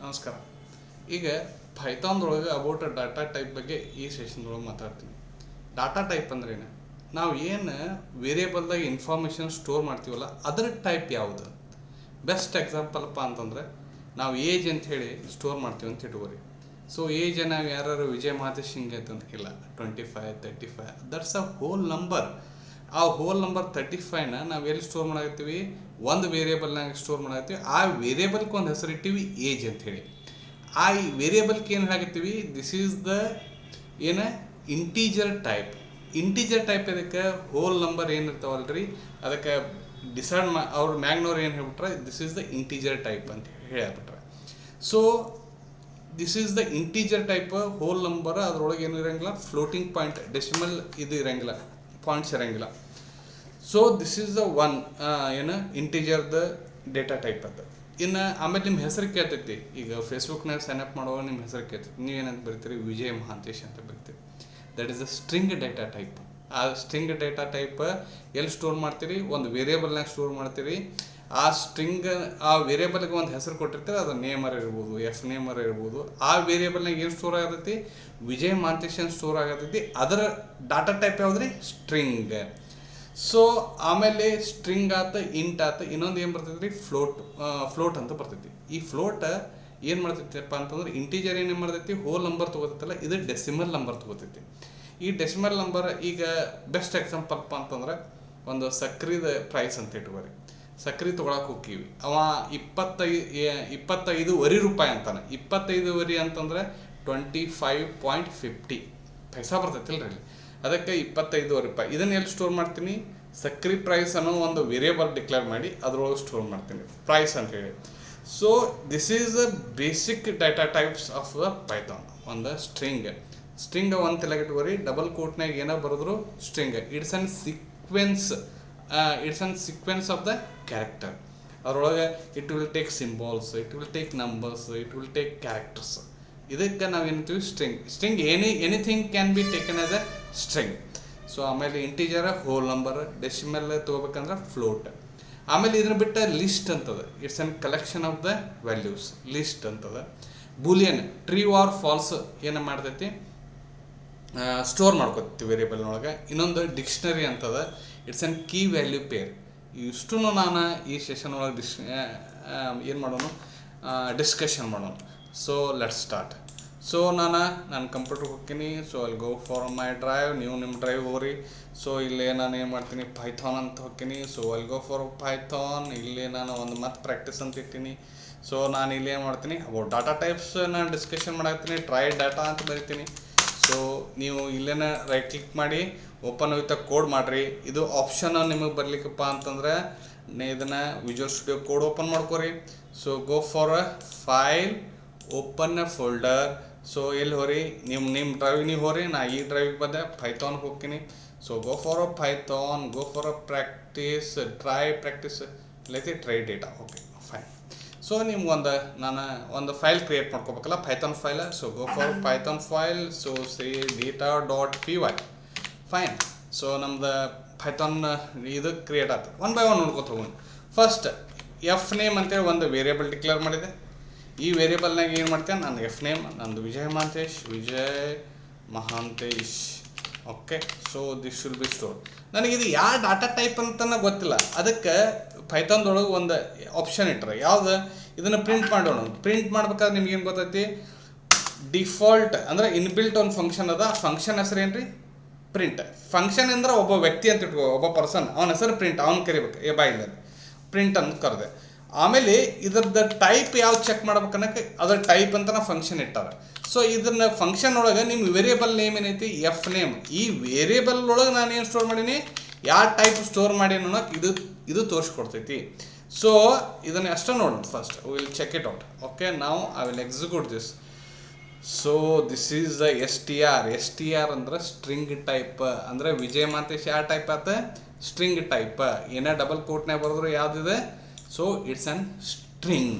ನಮಸ್ಕಾರ. ಈಗ ಪೈಥಾನ್ದೊಳಗೆ about data type ಬಗ್ಗೆ ಈ ಸೆಷನ್ದೊಳಗೆ ಮಾತಾಡ್ತೀನಿ. ಡಾಟಾ ಟೈಪ್ ಅಂದ್ರೇನು? ನಾವು ಏನು ವೇರಿಯೇಬಲ್ದಾಗ ಇನ್ಫಾರ್ಮೇಷನ್ ಸ್ಟೋರ್ ಮಾಡ್ತೀವಲ್ಲ ಅದರ ಟೈಪ್ ಯಾವುದು? ಬೆಸ್ಟ್ ಎಕ್ಸಾಂಪಲ್ಪ್ಪ ಅಂತಂದರೆ ನಾವು ಏಜ್ ಅಂತ ಹೇಳಿ ಸ್ಟೋರ್ ಮಾಡ್ತೀವಿ ಅಂತ ಇಟ್ಕೋರಿ. ಸೊ ಏಜ್ ನಾವು ಯಾರು ವಿಜಯ್ ಮಹಾಂತೇಶ್ ಹಿಂಗೆ ಅಂತ ಇಲ್ಲ, 25 35 ದಟ್ಸ್ ಅ ಹೋಲ್ ನಂಬರ್. ಆ ಹೋಲ್ ನಂಬರ್ 35ನ ನಾವು ಎಲ್ಲಿ ಸ್ಟೋರ್ ಮಾಡಾಕತ್ತೀವಿ? ಒಂದು ವೇರಿಯೇಬಲ್ನಾಗ ಸ್ಟೋರ್ ಮಾಡಾಕತ್ತೀವಿ. ಆ ವೇರಿಯೇಬಲ್ಗೆ ಒಂದು ಹೆಸರು ಇಟ್ಟಿವಿ ಏಜ್ ಅಂತ ಹೇಳಿ. ಆ ವೇರಿಯೇಬಲ್ಗೆ ಏನು ಹಾಕತ್ತೀವಿ? This is the integer type. Integer type ಇದಕ್ಕೆ ಹೋಲ್ ನಂಬರ್ ಏನಿರ್ತಾವಲ್ರಿ ಅದಕ್ಕೆ ಡಿಸೈಡ್ ಅವ್ರ ಮ್ಯಾಗ್ನವ್ರು ಏನು ಹೇಳ್ಬಿಟ್ರೆ this is the integer type ಅಂತ ಹೇಳ್ಬಿಟ್ರೆ. So this is the integer type whole number. ಅದರೊಳಗೆ ಏನು ಇರೋಂಗಿಲ್ಲ, ಫ್ಲೋಟಿಂಗ್ ಪಾಯಿಂಟ್ ಡೆಸಿಮಲ್ ಇದು ಇರೋಂಗಿಲ್ಲ, ಪಾಯಿಂಟ್ಸ್ ಇರೋಂಗಿಲ್ಲ. So this is the one ಇಂಟೀಜರ್ದ ಡೇಟಾ ಟೈಪ್ ಅಂತ. ಇನ್ನು ಆಮೇಲೆ ನಿಮ್ಮ ಹೆಸರು ಕೇಳ್ತೈತಿ. ಈಗ ಫೇಸ್ಬುಕ್ನಾಗ ಸೈನ್ ಅಪ್ ಮಾಡುವಾಗ ನಿಮ್ಮ ಹೆಸರು ಕೇಳ್ತೈತಿ. ನೀವೇನಂತ ಬರೀತೀರಿ? ವಿಜಯ್ ಮಹಾಂತೇಶ್ ಅಂತ ಬರೀತೀರಿ. That is the string data type. ಆ ಸ್ಟ್ರಿಂಗ್ ಡೇಟಾ ಟೈಪ್ ಎಲ್ಲಿ ಸ್ಟೋರ್ ಮಾಡ್ತೀರಿ? ಒಂದು ವೇರಿಯೇಬಲ್ನಾಗ ಸ್ಟೋರ್ ಮಾಡ್ತೀರಿ. ಆ ಸ್ಟ್ರಿಂಗ್ ಆ ವೇರಿಯೇಬಲ್ಗೆ ಒಂದು ಹೆಸರು ಕೊಟ್ಟಿರ್ತಾರೆ, ಅದು ನೇಮರ್ ಇರ್ಬೋದು, ಎಫ್ ನೇಮರ್ ಇರ್ಬೋದು. ಆ ವೇರಿಯೇಬಲ್ನಾಗ ಏನು ಸ್ಟೋರ್ ಆಗತೈತಿ? ವಿಜಯ್ ಮಹಾಂತೇಶ್ ಸ್ಟೋರ್ ಆಗತೈತಿ. ಅದರ ಡಾಟಾ ಟೈಪ್ ಯಾವುದ್ರಿ? ಸ್ಟ್ರಿಂಗ್. ಸೊ ಆಮೇಲೆ ಸ್ಟ್ರಿಂಗ್ ಆತ, ಇಂಟ್ ಆತ, ಇನ್ನೊಂದು ಏನು ಬರ್ತೈತಿ ರೀ? ಫ್ಲೋಟ್ ಅಂತ ಬರ್ತೈತಿ. ಈ ಫ್ಲೋಟ್ ಏನು ಮಾಡ್ತೈತಿಪ್ಪ ಅಂತಂದ್ರೆ ಇಂಟೀಜರ್ ಏನು ಮಾಡ್ತೈತಿ? ಹೋಲ್ ನಂಬರ್ ತೊಗೋತೈತಲ್ಲ, ಇದು ಡೆಸಿಮಲ್ ನಂಬರ್ ತೊಗೋತೈತಿ. ಈ ಡೆಸಿಮಲ್ ನಂಬರ್ ಈಗ ಬೆಸ್ಟ್ ಎಕ್ಸಾಂಪಲ್ಪ್ಪ ಅಂತಂದ್ರೆ ಒಂದು ಸಕ್ರಿದ ಪ್ರೈಸ್ ಅಂತ ಇಟ್ಕೋರಿ. ಸಕ್ರೆ ತೊಗೊಳಕ್ಕೆ ಹೋಗ್ತೀವಿ, ಅವ 25 ರೂಪಾಯಿ ಅಂತಾನೆ. 25 ಅಂತಂದ್ರೆ 25.50 ಪೈಸಾ ಬರ್ತೈತಿಲ್ರಿ ಅಲ್ಲಿ. ಅದಕ್ಕೆ 25 ರೂಪಾಯಿ. ಇದನ್ನು ಎಲ್ಲಿ ಸ್ಟೋರ್ ಮಾಡ್ತೀನಿ? ಸಕ್ರೆ ಪ್ರೈಸ್ ಅನ್ನೋ ಒಂದು ವೇರಿಯೇಬಲ್ ಡಿಕ್ಲೇರ್ ಮಾಡಿ ಅದರೊಳಗೆ ಸ್ಟೋರ್ ಮಾಡ್ತೀನಿ, ಪ್ರೈಸ್ ಅಂತ ಹೇಳಿ. So this is the basic data types of the Python. ಒಂದು ಸ್ಟ್ರಿಂಗ್ ಒಂದು ತಲೆಗಿಟ್ಕೋರಿ. ಡಬಲ್ ಕೋಟ್ನಾಗ ಏನೋ ಬರೆದ್ರು string. It's an sequence of the character. ಅದರೊಳಗೆ it will take symbols, it will take numbers, it will take characters. ಇದಕ್ಕೆ ನಾವು ಏನಂತೀವಿ? String anything can be taken as a string. So ಆಮೇಲೆ ಇಂಟೀಜರ್ ಹೋಲ್ ನಂಬರ್, ಡೆಸಿಮಲ್ ತೊಗೋಬೇಕಂದ್ರೆ float. ಆಮೇಲೆ ಇದನ್ನ ಬಿಟ್ಟ list ಅಂತದ. It's an collection of the values, list ಅಂತದ. ಬೂಲಿಯನ್ ಟ್ರೂ ಆರ್ ಫಾಲ್ಸ್ ಏನು ಮಾಡ್ತೈತಿ? ಸ್ಟೋರ್ ಮಾಡ್ಕೊತೀವಿ ವೇರಿಯೇಬಲ್ನೊಳಗೆ. ಇನ್ನೊಂದು ಡಿಕ್ಷನರಿ ಅಂತದ. It's an key value pair. ಇಷ್ಟು ನಾನು ಈ ಸೆಷನ್ ಒಳಗೆ ಏನು ಮಾಡೋಣ? ಡಿಸ್ಕಷನ್ ಮಾಡೋಣ. So let's start. ಸೊ ನಾನು ಕಂಪ್ಯೂಟರ್ಗೆ ಹೋಗ್ತೀನಿ. ಸೊ ಅಲ್ಲಿ ಗೋ ಫಾರ್ ಮೈ ಡ್ರೈವ್. ನೀವು ನಿಮ್ಮ ಡ್ರೈವ್ ಹೋಗ್ರಿ. ಸೊ ಇಲ್ಲಿ ನಾನು ಏನು ಮಾಡ್ತೀನಿ? ಪೈಥಾನ್ ಅಂತ ಹೋಗ್ತೀನಿ. ಸೊ ಅಲ್ಲಿ ಗೋ ಫಾರ್ ಪೈಥಾನ್. ಇಲ್ಲಿ ನಾನು ಒಂದು ಮತ್ತೆ ಪ್ರಾಕ್ಟೀಸ್ ಅಂತ ಇರ್ತೀನಿ. ಸೊ ನಾನು ಇಲ್ಲಿ ಏನು ಮಾಡ್ತೀನಿ? ಅಬೌಟ್ ಡಾಟಾ ಟೈಪ್ಸ್ ನಾನು ಡಿಸ್ಕಷನ್ ಮಾಡಾಕ್ತೀನಿ. ಟ್ರೈ ಡಾಟಾ ಅಂತ ಬರಿತೀನಿ. ಸೊ ನೀವು ಇಲ್ಲೇನ ರೈಟ್ ಕ್ಲಿಕ್ ಮಾಡಿ ಓಪನ್ ವಿತ್ ಕೋಡ್ ಮಾಡಿರಿ. ಇದು ಆಪ್ಷನ್ ನಿಮಗೆ ಬರ್ಲಿಕ್ಕಪ್ಪ ಅಂತಂದ್ರೆ ಇದನ್ನು ವಿಜುವಲ್ ಸ್ಟುಡಿಯೋ ಕೋಡ್ ಓಪನ್ ಮಾಡ್ಕೋರಿ. So go for a file, open a folder. So ಎಲ್ಲಿ ಹೋರಿ? ನಿಮ್ಮ ಡ್ರೈವಿಗೆ ನೀವು ಹೋರಿ. ನಾ ಈ ಡ್ರೈವಿಗೆ ಬಂದೆ, ಪೈಥಾನ್ಗೆ ಹೋಗ್ತೀನಿ. So go for a Python, go for a practice, practice try data. Okay fine. So ನಾನು ಒಂದು ಫೈಲ್ ಕ್ರಿಯೇಟ್ ಮಾಡ್ಕೋಬೇಕಲ್ಲ, Python file. So go for Python file. So see data.py. Fine. So ನಮ್ದು ಪೈಥಾನ್ ಇದು ಕ್ರಿಯೇಟ್ ಆಯ್ತು. One by one ನೋಡ್ಕೊತ ಹೋಗೋಣ. First F name ಅಂತೇಳಿ ಒಂದು ವೇರಿಯೇಬಲ್ ಡಿಕ್ಲೇರ್ ಮಾಡಿದೆ. ಈ ವೇರಿಯೇಬಲ್ನಾಗ ಏನು ಮಾಡ್ತೇನೆ? ನಾನು ಎಫ್ ನೇಮ್ ನಂದು Vijay Mahantesh. Okay. So this should be store. ನನಗಿದು ಯಾವ ಡಾಟಾ ಟೈಪ್ ಅಂತನ ಗೊತ್ತಿಲ್ಲ. ಅದಕ್ಕೆ ಪೈಥಾನ್ದೊಳಗೆ ಒಂದು ಆಪ್ಷನ್ ಇಟ್ಟರೆ ಯಾವ್ದು? ಇದನ್ನು ಪ್ರಿಂಟ್ ಮಾಡೋಣ. ಪ್ರಿಂಟ್ ಮಾಡ್ಬೇಕಾದ್ರೆ ನಿಮ್ಗೇನು ಗೊತ್ತೈತಿ? ಡಿಫಾಲ್ಟ್ ಅಂದರೆ ಇನ್ಬಿಲ್ಟ್ ಒಂದು ಫಂಕ್ಷನ್ ಅದ. ಆ ಫಂಕ್ಷನ್ ಹೆಸರು ಏನು ರೀ? ಪ್ರಿಂಟ್. ಫಂಕ್ಷನ್ ಅಂದ್ರೆ ಒಬ್ಬ ವ್ಯಕ್ತಿ ಅಂತ ಇಟ್ಕೋ, ಒಬ್ಬ ಪರ್ಸನ್, ಅವನ ಹೆಸರು ಪ್ರಿಂಟ್. ಅವ್ನು ಕರಿಬೇಕು. ಬಾಯಿಲ್ಲ ಪ್ರಿಂಟ್ ಅಂತ ಕರೆದೆ. ಆಮೇಲೆ ಇದ್ರದ್ದು ಟೈಪ್ ಯಾವ್ದು ಚೆಕ್ ಮಾಡ್ಬೇಕನ್ನಕ್ಕೆ ಅದರ ಟೈಪ್ ಅಂತ ನಾ ಫಂಕ್ಷನ್ ಇಟ್ಟಾರೆ. ಸೊ ಇದನ್ನ ಫಂಕ್ಷನ್ ಒಳಗೆ ನಿಮ್ಮ ವೇರಿಯೇಬಲ್ ನೇಮ್ ಏನೈತಿ? F name. ಈ ವೇರಿಯೇಬಲ್ ಒಳಗೆ ನಾನು ಏನು ಸ್ಟೋರ್ ಮಾಡೀನಿ? ಯಾವ ಟೈಪ್ ಸ್ಟೋರ್ ಮಾಡೀನಿ ಅನ್ನೋಕೆ ಇದು ತೋರಿಸ್ಕೊಡ್ತೈತಿ. ಸೊ ಇದನ್ನು ಅಷ್ಟೇ ನೋಡೋಣ. First will check it out. Okay, ನಾವು I will execute this. So this is the STR ಅಂದ್ರೆ ಸ್ಟ್ರಿಂಗ್ ಟೈಪ್. ಅಂದರೆ ವಿಜಯ್ ಮಹಾಂತೇಶ್ ಯಾವ ಟೈಪ್ ಆತ? String type. ಏನೇ ಡಬಲ್ ಕೋಟ್ನಾಗ ಬರೆದ್ರು ಯಾವುದಿದೆ? So it's an string.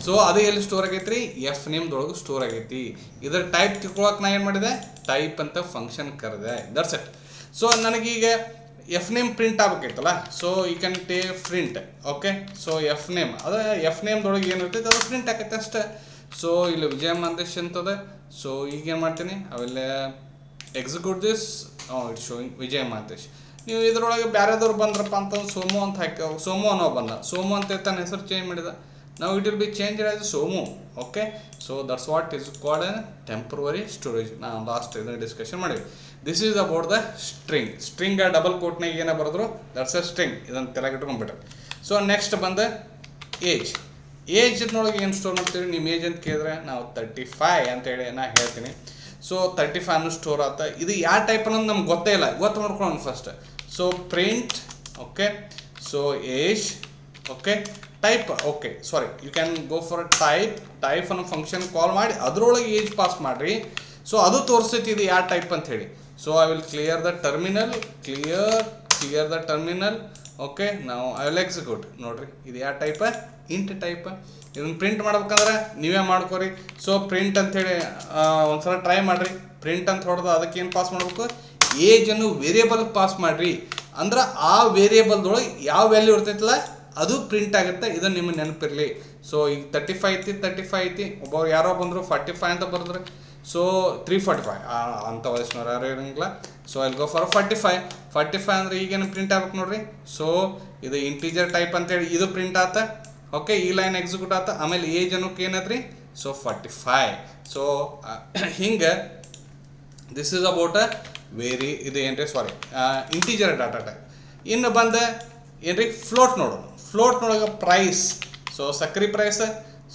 So ಅದು ಎಲ್ಲಿ ಸ್ಟೋರ್ ಆಗೈತಿ ರೀ? ಎಫ್ ನೇಮ್ದೊಳಗೆ ಸ್ಟೋರ್ ಆಗೈತಿ. ಇದರ ಟೈಪ್ ತಿಳ್ಕೊಳಕ್ಕೆ ನಾ ಏನು ಮಾಡಿದೆ? ಟೈಪ್ ಅಂತ ಫಂಕ್ಷನ್ ಕರೆದೆ. That's it. ಸೊ ನನಗೀಗ ಎಫ್ ನೇಮ್ ಪ್ರಿಂಟ್ ಆಗಬೇಕೈತಲ್ಲ. So you can take print. Okay. So F name ನೇಮ್ದೊಳಗೆ ಏನಿರ್ತೈತೆ ಅದು ಪ್ರಿಂಟ್ ಆಕೈತೆ ಅಷ್ಟೇ. ಸೊ ಇಲ್ಲಿ ವಿಜಯ ಮಾಂತೇಶ್ ಅಂತದ. ಸೊ ಈಗ ಏನು ಮಾಡ್ತೀನಿ, ಅವೆಲ್ಲ ಎಕ್ಸಿಕ್ಯೂಟ್ ದಿಸ್. ಇಟ್ ಶೋಯಿಂಗ್ ವಿಜಯ ಮಾಂತೇಶ್. ನೀವು ಇದರೊಳಗೆ ಬೇರೆದವ್ರು ಬಂದ್ರಪ್ಪ ಅಂತಂದ್ರೆ ಸೋಮು ಅಂತ ಹಾಕಿ, ಸೋಮು ಅನ್ನೋ ಬಂದ, ಸೋಮು ಅಂತ ತನ್ನ ಹೆಸರು ಚೇಂಜ್ ಮಾಡಿದ. ನಾವು it will be change as Somu. Okay, so that's what is called an temporary storage. ನಾವು ಲಾಸ್ಟ್ ಇದನ್ನು ಡಿಸ್ಕಷನ್ ಮಾಡಿವಿ. This is about the string. String double ಕೋಟ್ನಾಗ ಏನೇ ಬರೆದ್ರು ದಟ್ಸ್ ಅ ಸ್ಟ್ರಿಂಗ್. ಇದನ್ನು ತೆಲಗಿಟ್ಕೊಂಡ್ಬಿಟ್ರೆ. ಸೊ ನೆಕ್ಸ್ಟ್ ಬಂದ ಏಜ್. ಏಜ್ನೊಳಗೆ ಏನು ಸ್ಟೋರ್ ಮಾಡ್ತೀವಿ, ನಿಮ್ಮ ಏಜ್ ಅಂತ ಕೇಳಿದ್ರೆ ನಾವು 35 ಅಂತೇಳಿ ನಾ ಹೇಳ್ತೀನಿ. ಸೊ 35 ಸ್ಟೋರ್ ಆತ. ಇದು ಯಾವ ಟೈಪ್ ಅನ್ನೋದು ನಮ್ಗೆ ಗೊತ್ತೇ ಇಲ್ಲ, ಗೊತ್ತು ಮಾಡ್ಕೊಳ್ಳೋಣ first. So print, okay, so age, okay, type, okay, sorry, you can go for type ಅನ್ನೋ ಫಂಕ್ಷನ್ ಕಾಲ್ ಮಾಡಿ ಅದರೊಳಗೆ ಏಜ್ ಪಾಸ್ ಮಾಡಿರಿ. ಸೊ ಅದು ತೋರಿಸ್ತೈತಿ ಇದು ಯಾವ ಟೈಪ್ ಅಂತ ಹೇಳಿ. So I will clear the terminal, clear the terminal. Okay, ನಾವು ಐ ವಿಲ್ ಎಕ್ಸಿಕ್ಯೂಟ್. ನೋಡಿರಿ ಇದು ಯಾವ ಟೈಪ, ಇಂಟ್ ಟೈಪ್. ಇದನ್ನು ಪ್ರಿಂಟ್ ಮಾಡ್ಬೇಕಂದ್ರೆ ನೀವೇ ಮಾಡ್ಕೊರಿ. ಸೊ ಪ್ರಿಂಟ್ ಅಂಥೇಳಿ ಒಂದ್ಸಲ ಟ್ರೈ ಮಾಡಿರಿ. ಪ್ರಿಂಟ್ ಅಂತ ಹೊಡೆದು ಅದಕ್ಕೆ ಏನು ಪಾಸ್ ಮಾಡಬೇಕು, ಏಜನ್ನು ವೇರಿಯೇಬಲ್ ಪಾಸ್ ಮಾಡಿರಿ. ಅಂದ್ರೆ ಆ ವೇರಿಯೇಬಲ್ದೊಳಗೆ ಯಾವ ವ್ಯಾಲ್ಯೂ ಇರ್ತೈತಲ್ಲ ಅದು ಪ್ರಿಂಟ್ ಆಗುತ್ತೆ. ಇದನ್ನು ನಿಮಗೆ ನೆನಪಿರಲಿ. ಸೊ ಈಗ 35 ಐತಿ. ಒಬ್ಬರು ಯಾರೋ ಬಂದರು 45 ಅಂತ ಬರೆದ್ರೆ, ಸೊ 345 ಅಂಥ ವಯಸ್ಸಿನವ್ರು ಯಾರು ಇರೋಂಗಿಲ್ಲ. ಸೊ ಅಲ್ಲಿ ಗೋ ಫಾರ್ 45 ಅಂದರೆ ಈಗೇನು ಪ್ರಿಂಟ್ ಆಗ್ಬೇಕು ನೋಡ್ರಿ. ಸೊ ಇದು ಇಂಟೀಜರ್ ಟೈಪ್ ಅಂತೇಳಿ ಇದು ಪ್ರಿಂಟ್ ಆತ. ಓಕೆ, ಈ ಲೈನ್ ಎಕ್ಸಿಕ್ಯೂಟ್ ಆತ. ಆಮೇಲೆ ಏಜ್ ಅನ್ನೋಕೆ ಏನತ್ರಿ, ಸೊ 45. ಸೊ ಹಿಂಗೆ ದಿಸ್ ಈಸ್ ಅಬೌಟ್ ಅ ಇದು ಏನ್ರಿ, ಸಾರಿ, ಇಂಟೀಜರ್ ಡಾಟಾ ಟೈಪ್. ಇನ್ನು ಬಂದ ಏನ್ರಿ ಫ್ಲೋಟ್ ನೋಡೋಣ. ಫ್ಲೋಟ್ನೊಳಗೆ ಪ್ರೈಸ್. ಸೊ ಸಕ್ರಿ ಪ್ರೈಸ್.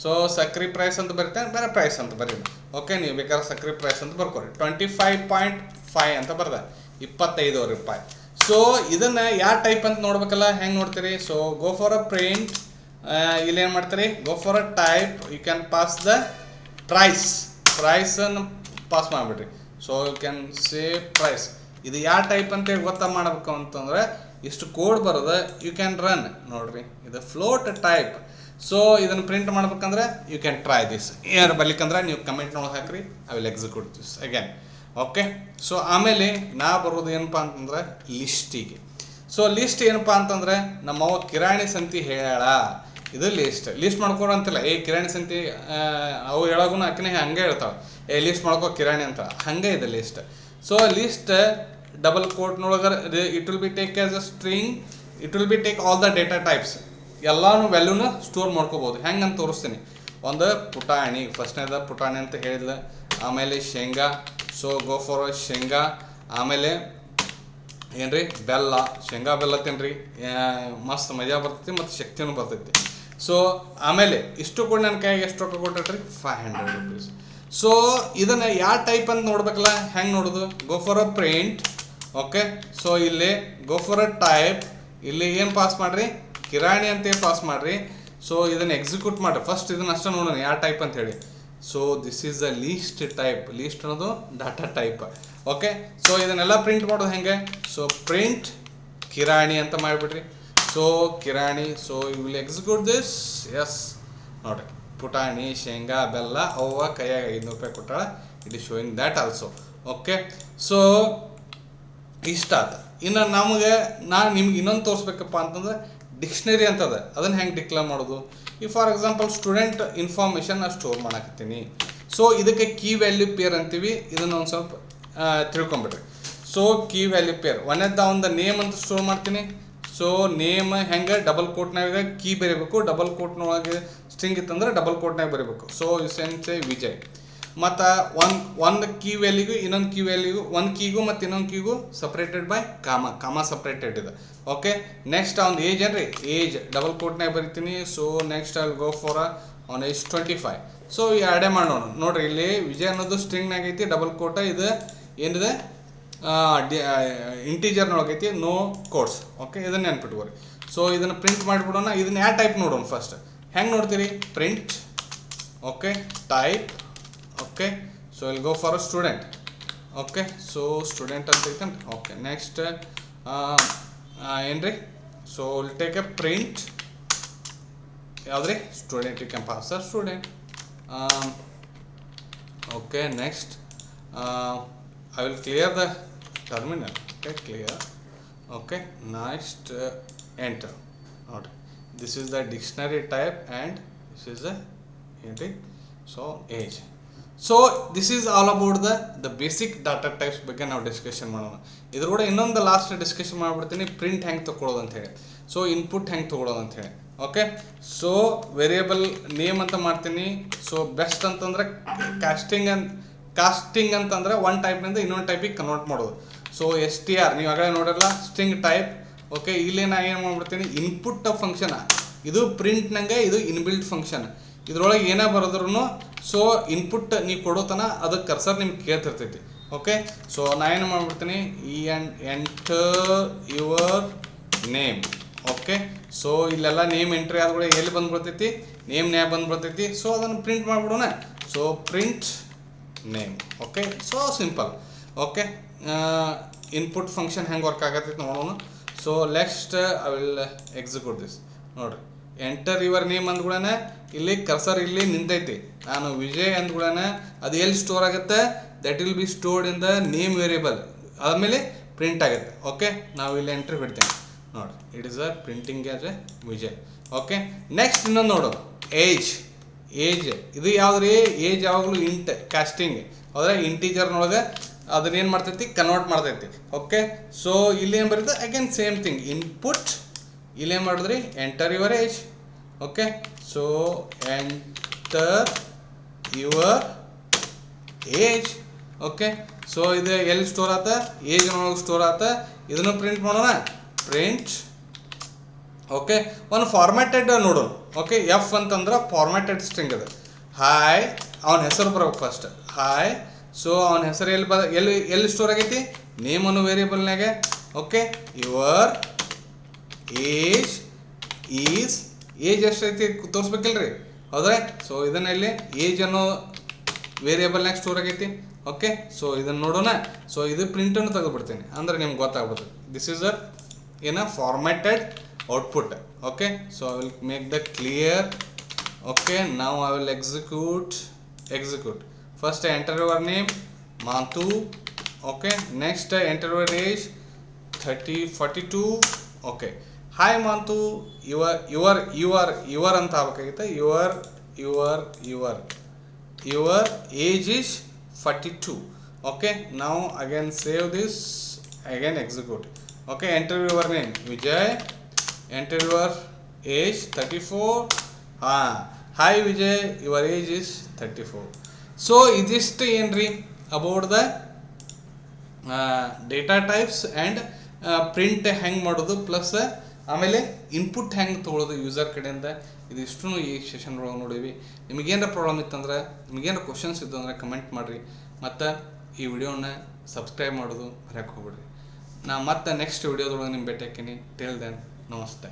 ಸೊ ಸಕ್ರಿ ಪ್ರೈಸ್ ಅಂತ ಬರೀತಾರೆ, ಬೇರೆ ಪ್ರೈಸ್ ಅಂತ ಬರೀರಿ. ಓಕೆ, ನೀವು ಬೇಕಾದ್ರೆ ಸಕ್ರಿ ಪ್ರೈಸ್ ಅಂತ ಬರ್ಕೊರಿ. 25.5 ಅಂತ ಬರ್ದ, 25 ರೂಪಾಯಿ. ಸೊ ಇದನ್ನು ಯಾವ ಟೈಪ್ ಅಂತ ನೋಡ್ಬೇಕಲ್ಲ, ಹೆಂಗೆ ನೋಡ್ತೀರಿ. So go for a print. ಇಲ್ಲಿ ಏನು ಮಾಡ್ತೀರಿ, go for a type. You can pass the ಪ್ರೈಸನ್ನು ಪಾಸ್ ಮಾಡಿಬಿಡ್ರಿ. So you can say price. ಇದು ಯಾವ ಟೈಪ್ ಅಂತೇಳಿ ಗೊತ್ತಾ ಮಾಡಬೇಕು ಅಂತಂದ್ರೆ ಇಷ್ಟು ಕೋಡ್ ಬರೋದು. You can run. ನೋಡ್ರಿ ಇದು ಫ್ಲೋಟ್ ಟೈಪ್. ಸೊ ಇದನ್ನು ಪ್ರಿಂಟ್ ಮಾಡ್ಬೇಕಂದ್ರೆ ಯು ಕ್ಯಾನ್ ಟ್ರೈ ದಿಸ್. ಏನಾರು ಬರ್ಲಿಕ್ಕಂದ್ರೆ ನೀವು ಕಮೆಂಟ್ನೊಳಗೆ ಹಾಕ್ರಿ. I will execute this again. Okay, so ಆಮೇಲೆ ನಾ ಬರೋದು ಏನಪ್ಪ ಅಂತಂದ್ರೆ ಲಿಸ್ಟಿಗೆ. ಸೊ ಲಿಸ್ಟ್ ಏನಪ್ಪ ಅಂತಂದ್ರೆ ನಮ್ಮವ್ವ ಕಿರಾಣಿ ಸಂತಿ ಹೇಳ. ಇದು ಲಿಸ್ಟ್ ಮಾಡ್ಕೊಡು ಅಂತಿಲ್ಲ. ಕಿರಾಣಿ ಸಂತಿ ಅವು ಹೇಳೋಗೂ ಆಕಿನೇ ಹಂಗೆ ಹೇಳ್ತಾವೆ, ಲಿಸ್ಟ್ ಮಾಡ್ಕೋ ಕಿರಾಣಿ ಅಂತ. ಹಂಗೆ ಇದೆ ಲಿಸ್ಟ್. ಸೊ ಲಿಸ್ಟ್ ಡಬಲ್ ಕೋಟ್ನೊಳಗೆ it will be take as a string. It will be take all the data types. ಎಲ್ಲಾನು ವ್ಯಾಲ್ಯೂನ ಸ್ಟೋರ್ ಮಾಡ್ಕೋಬೋದು. ಹೆಂಗೆ ಅಂತ ತೋರಿಸ್ತೀನಿ. ಒಂದು ಪುಟಾಣಿ, ಫಸ್ಟ್ನೇದ ಪುಟಾಣಿ ಅಂತ ಹೇಳಿದ್ಲ. ಆಮೇಲೆ ಶೇಂಗಾ. ಸೊ ಗೋ ಫಾರ್ ಶೇಂಗಾ. ಆಮೇಲೆ ಏನ್ರಿ ಬೆಲ್ಲ. ಶೇಂಗಾ ಬೆಲ್ಲ ತಿನ್ರಿ, ಮಸ್ತ್ ಮಜಾ ಬರ್ತೈತಿ ಮತ್ತು ಶಕ್ತಿನೂ ಬರ್ತೈತಿ. ಸೊ ಆಮೇಲೆ ಇಷ್ಟು ಕೂಡ ನನ್ನ ಕೈಗೆ ಎಷ್ಟು ರೊಕ್ಕ ಕೊಟ್ಟರಿ, 500 ರೂಪೀಸ್. ಸೊ ಇದನ್ನು ಯಾವ ಟೈಪ್ ಅಂತ ನೋಡ್ಬೇಕಲ್ಲ, ಹೆಂಗೆ ನೋಡೋದು, ಗೋ for a print. Okay, so ಇಲ್ಲಿ ಗೋ ಫಾರ್ ಅ ಟೈಪ್. ಇಲ್ಲಿ ಏನು ಪಾಸ್ ಮಾಡಿರಿ, ಕಿರಾಣಿ ಅಂತೇಳಿ ಪಾಸ್ ಮಾಡಿರಿ. ಸೊ ಇದನ್ನು ಎಕ್ಸಿಕ್ಯೂಟ್ ಮಾಡಿರಿ. ಫಸ್ಟ್ ಇದನ್ನು ಅಷ್ಟೇ ನೋಡೋಣ ಯಾವ ಟೈಪ್ ಅಂತ ಹೇಳಿ. So this is the list type. List ಅನ್ನೋದು ಡಾಟಾ ಟೈಪ್. ಓಕೆ, ಸೊ ಇದನ್ನೆಲ್ಲ ಪ್ರಿಂಟ್ ಮಾಡೋದು ಹೆಂಗೆ, ಸೊ ಪ್ರಿಂಟ್ ಕಿರಾಣಿ ಅಂತ ಮಾಡಿಬಿಡ್ರಿ. ಸೊ ಕಿರಾಣಿ. So you will execute this. Yes, ನೋಡಿರಿ ಪುಟಾಣಿ, ಶೇಂಗಾ, ಬೆಲ್ಲ ಅವ್ವ ಕೈಯಾಗ 500 ರೂಪಾಯಿ ಕೊಟ್ಟಾಳ. It is showing that also. Okay, so ಇಷ್ಟ ಆದ. ಇನ್ನು ನಿಮ್ಗೆ ಇನ್ನೊಂದು ತೋರಿಸ್ಬೇಕಪ್ಪ ಅಂತಂದ್ರೆ ಡಿಕ್ಷನರಿ ಅಂತದ. ಅದನ್ನು ಹೆಂಗೆ ಡಿಕ್ಲೇರ್ ಮಾಡೋದು. ಈ ಫಾರ್ ಎಕ್ಸಾಂಪಲ್ ಸ್ಟೂಡೆಂಟ್ ಇನ್ಫಾರ್ಮೇಷನ್ ನಾನು ಸ್ಟೋರ್ ಮಾಡಾಕತ್ತೀನಿ. ಸೊ ಇದಕ್ಕೆ ಕೀ ವ್ಯಾಲ್ಯೂ ಪೇರ್ ಅಂತೀವಿ. ಇದನ್ನು ಒಂದು ಸ್ವಲ್ಪ ತಿಳ್ಕೊಂಬಿಡ್ರಿ. ಸೊ ಕೀ ವ್ಯಾಲ್ಯೂ ಪೇರ್ ಒಂದೇದ ಒಂದು ನೇಮ್ ಅಂತ ಸ್ಟೋರ್ ಮಾಡ್ತೀನಿ. ಸೊ ನೇಮ್ ಹೆಂಗೆ ಡಬಲ್ ಕೋಟ್ನಾಗ ಕೀ ಬರೀಬೇಕು. ಡಬಲ್ ಕೋಟ್ನೊಳಗೆ ಸ್ಟ್ರಿಂಗ್ ಇತ್ತಂದ್ರೆ ಡಬಲ್ ಕೋಟ್ನಾಗ ಬರೀಬೇಕು. ಸೊ ಸೆ ವಿಜಯ್. ಮತ್ತು ಒಂದು ಕೀ ವ್ಯಾಲ್ಯೂಗೂ ಇನ್ನೊಂದು ಕೀ ವ್ಯಾಲ್ಯೂಗೂ, ಒಂದು ಕೀಗೂ ಮತ್ತು ಇನ್ನೊಂದು ಕೀಗೂ ಸಪ್ರೇಟೆಡ್ ಬೈ ಕಾಮ ಸಪ್ರೇಟೆಡ್ ಇದೆ. ಓಕೆ, ನೆಕ್ಸ್ಟ್ ಅವ್ನು ಏಜ್ ಏನ್ರಿ, ಏಜ್ ಡಬಲ್ ಕೋಟ್ನಾಗ ಬರಿತೀನಿ. So next I go for on age 25. So ಎರಡೇ ಮಾಡೋಣ. ನೋಡಿರಿ ಇಲ್ಲಿ ವಿಜಯ್ ಅನ್ನೋದು ಸ್ಟ್ರಿಂಗ್ನಾಗ ಐತಿ, ಡಬಲ್ ಕೋಟ. ಇದು ಏನಿದೆ ಇಂಟೀಜರ್ನೊಳಗೈತಿ, ನೋ ಕೋಡ್ಸ್. ಓಕೆ, ಇದನ್ನು ನೆನ್ಪಿಟ್ಕೋರಿ. ಸೊ ಇದನ್ನು ಪ್ರಿಂಟ್ ಮಾಡಿಬಿಡೋಣ. ಇದನ್ನು ಯಾವ ಟೈಪ್ ನೋಡೋಣ ಫಸ್ಟ್. ಹೆಂಗೆ ನೋಡ್ತೀರಿ, print. Okay, type. Okay, so will go for a student. Okay, so student ಅಂತ ಐತೇನು. ಓಕೆ, ನೆಕ್ಸ್ಟ್ ಏನ್ರಿ, so will take a print. ಯಾವುದ್ರಿ, student. You can pass a student. Okay, next I will clear the terminal. Okay, clear. Okay, next enter. Not this is the dictionary type and this is the entry so age. So this is all about the basic data types ಬಗ್ಗೆ ನಾವು discussion ಮಾಡೋಣ. ಇದ್ರ ಕೂಡ ಇನ್ನೊಂದು last discussion ಮಾಡ್ಬಿಡ್ತೀನಿ, print ಹೆಂಗೆ ತೊಗೊಳ್ಳೋದು ಅಂತ ಹೇಳಿ, ಸೊ ಇನ್ಪುಟ್ ಹೆಂಗೆ ತೊಗೊಳ್ಳೋದು ಅಂತ ಹೇಳಿ. ಓಕೆ, ಸೊ ವೇರಿಯೇಬಲ್ ನೇಮ್ ಅಂತ ಮಾಡ್ತೀನಿ. ಸೊ ಬೆಸ್ಟ್ ಅಂತಂದ್ರೆ ಕಾಸ್ಟಿಂಗ್ ಅಂತಂದ್ರೆ ಒನ್ ಟೈಪ್ನಿಂದ ಇನ್ನೊಂದು ಟೈಪಿಗೆ ಕನ್ವರ್ಟ್ ಮಾಡೋದು. ಸೊ STR ನೀವು ಆಗಲೇ ನೋಡಿರಲ್ಲ, ಸ್ಟ್ರಿಂಗ್ ಟೈಪ್. ಓಕೆ, ಇಲ್ಲಿ ನಾ ಏನು ಮಾಡ್ಬಿಡ್ತೀನಿ, ಇನ್ಪುಟ್ ಫಂಕ್ಷನ್ ಇದು ಪ್ರಿಂಟ್ನಂಗೆ, ಇದು ಇನ್ಬಿಲ್ಟ್ ಫಂಕ್ಷನ್. ಇದ್ರೊಳಗೆ ಏನೇ ಬರೋದ್ರೂ ಸೊ ಇನ್ಪುಟ್ ನೀವು ಕೊಡೋತನ ಅದಕ್ಕೆ ಕರ್ಸರ್ ನಿಮ್ಗೆ ಕೇಳ್ತಿರ್ತೈತಿ. ಓಕೆ, ಸೊ ನಾ ಏನು ಮಾಡ್ಬಿಡ್ತೀನಿ, enter your name. Okay, so ಇಲ್ಲೆಲ್ಲ ನೇಮ್ ಎಂಟ್ರಿ ಆದ್ರೂ ಎಲ್ಲಿ ಬಂದ್ಬಿಡ್ತೈತಿ, ನೇಮ್ ನ್ಯಾಗ ಬಂದ್ಬಿಡ್ತೈತಿ. ಸೊ ಅದನ್ನು ಪ್ರಿಂಟ್ ಮಾಡಿಬಿಡೋಣ. So print name. Okay, so simple. Okay, input function ಹೆಂಗೆ ವರ್ಕ್ ಆಗತ್ತೈತಿ ನೋಡೋಣ. So next I will execute this. ನೋಡಿರಿ, ಎಂಟರ್ ಯುವರ್ ನೇಮ್ ಅಂದ್ಗಳನ್ನ ಇಲ್ಲಿ ಕರ್ಸರ್ ಇಲ್ಲಿ ನಿಂತೈತಿ. ನಾನು ವಿಜಯ್ ಅಂದ್ಗಳನ್ನ ಅದು ಎಲ್ಲಿ ಸ್ಟೋರ್ ಆಗುತ್ತೆ, that will be stored in the name variable. ಆದಮೇಲೆ ಪ್ರಿಂಟ್ ಆಗುತ್ತೆ. ಓಕೆ, ನಾವು ಇಲ್ಲಿ ಎಂಟ್ರಿ ಬಿಡ್ತೇನೆ. ನೋಡಿ, it is a printing as A Vijay. Okay, next ಇನ್ನೊಂದು ನೋಡು, ಏಜ್. ಇದು ಯಾವ್ದ್ರಿ, ಏಜ್ ಯಾವಾಗಲೂ ಕಾಸ್ಟಿಂಗ್ ಅಂದರೆ ಇಂಟೀಜರ್ನೊಳಗೆ ಅದನ್ನೇನು ಮಾಡ್ತೈತಿ, ಕನ್ವರ್ಟ್ ಮಾಡ್ತೈತಿ. ಓಕೆ, ಸೊ ಇಲ್ಲಿ ಏನು ಬರುತ್ತೆ, ಅಗೇನ್ ಸೇಮ್ ಥಿಂಗ್, ಇನ್ಪುಟ್. ಇಲ್ಲಿ ಏನು ಮಾಡಿದ್ರಿ, enter your age. Okay, so enter your age. Okay, so ಇದು ಎಲ್ಲಿ ಸ್ಟೋರ್ ಆತ, ಏಜ್ನೊಳಗೆ ಸ್ಟೋರ್ ಆತ. ಇದನ್ನು ಪ್ರಿಂಟ್ ಮಾಡೋಣ, ಪ್ರಿಂಟ್. ಓಕೆ, ಒಂದು ಫಾರ್ಮ್ಯಾಟೆಡ್ ನೋಡೋಣ. ಓಕೆ, ಎಫ್ ಅಂತಂದ್ರೆ ಫಾರ್ಮ್ಯಾಟೆಡ್ ಸ್ಟ್ರಿಂಗ್ ಅದು. ಹಾಯ್, ಅವನ ಹೆಸರು ಬರಬೇಕು ಫಸ್ಟ್, ಹಾಯ್. ಸೊ ಅವನ ಹೆಸರು ಎಲ್ಲಿ ಸ್ಟೋರ್ ಆಗೈತಿ, ನೇಮ್ ಅನ್ನೋ ವೇರಿಯೇಬಲ್ನಾಗೆ. Okay, your age is, age ಎಷ್ಟೈತಿ ತೋರಿಸ್ಬೇಕಿಲ್ರಿ, ಹೌದಾ. ಸೊ ಇದನ್ನ ಇಲ್ಲಿ ಏಜ್ ಅನ್ನೋ ವೇರಿಯೇಬಲ್ನಾಗ ಸ್ಟೋರ್ ಆಗೈತಿ. ಓಕೆ, ಸೊ ಇದನ್ನು ನೋಡೋಣ. ಸೊ ಇದು ಪ್ರಿಂಟನ್ನು ತೆಗೆದುಬಿಡ್ತೀನಿ ಅಂದ್ರೆ ನಿಮ್ಗೆ ಗೊತ್ತಾಗ್ಬೋದು. This is a formatted output. Okay, so I will make the clear. Okay, now I will execute. First enter your name, Mantu. Okay, next enter your age, 42. Okay, hi Mantu, your ಅಂತ ಆಗಬೇಕಾಗಿತ್ತು. your age is 42. Okay, now again save this, again execute. Okay, enter your name Vijay, enter your age 34. Hi Vijay, your age is 34. So ಇದಿಷ್ಟು ಏನ್ರಿ about the data types and print ಹೆಂಗೆ ಮಾಡೋದು, plus ಆಮೇಲೆ input ಹೆಂಗೆ ತೊಗೊಳೋದು user ಕಡೆಯಿಂದ. ಇದಿಷ್ಟು ಈ ಸೆಷನ್ ಒಳಗೆ ನೋಡೀವಿ. ನಿಮಗೇನಾರ ಪ್ರಾಬ್ಲಮ್ ಇತ್ತಂದ್ರೆ, ನಿಮಗೇನಾರ ಕ್ವಶನ್ಸ್ ಇತ್ತು ಅಂದರೆ ಕಮೆಂಟ್ ಮಾಡಿರಿ. ಮತ್ತು ಈ ವಿಡಿಯೋನ ಸಬ್ಸ್ಕ್ರೈಬ್ ಮಾಡೋದು ಮರೆಯೋಕೆ ಹೋಗ್ಬೇಡ್ರಿ. ನಾ ಮತ್ತೆ ನೆಕ್ಸ್ಟ್ ವಿಡಿಯೋದೊಳಗೆ ನಿಮ್ಮ ಭೇಟಿ ಹಾಕೀನಿ. ಟಿಲ್ ದೆನ್, ನಮಸ್ತೆ.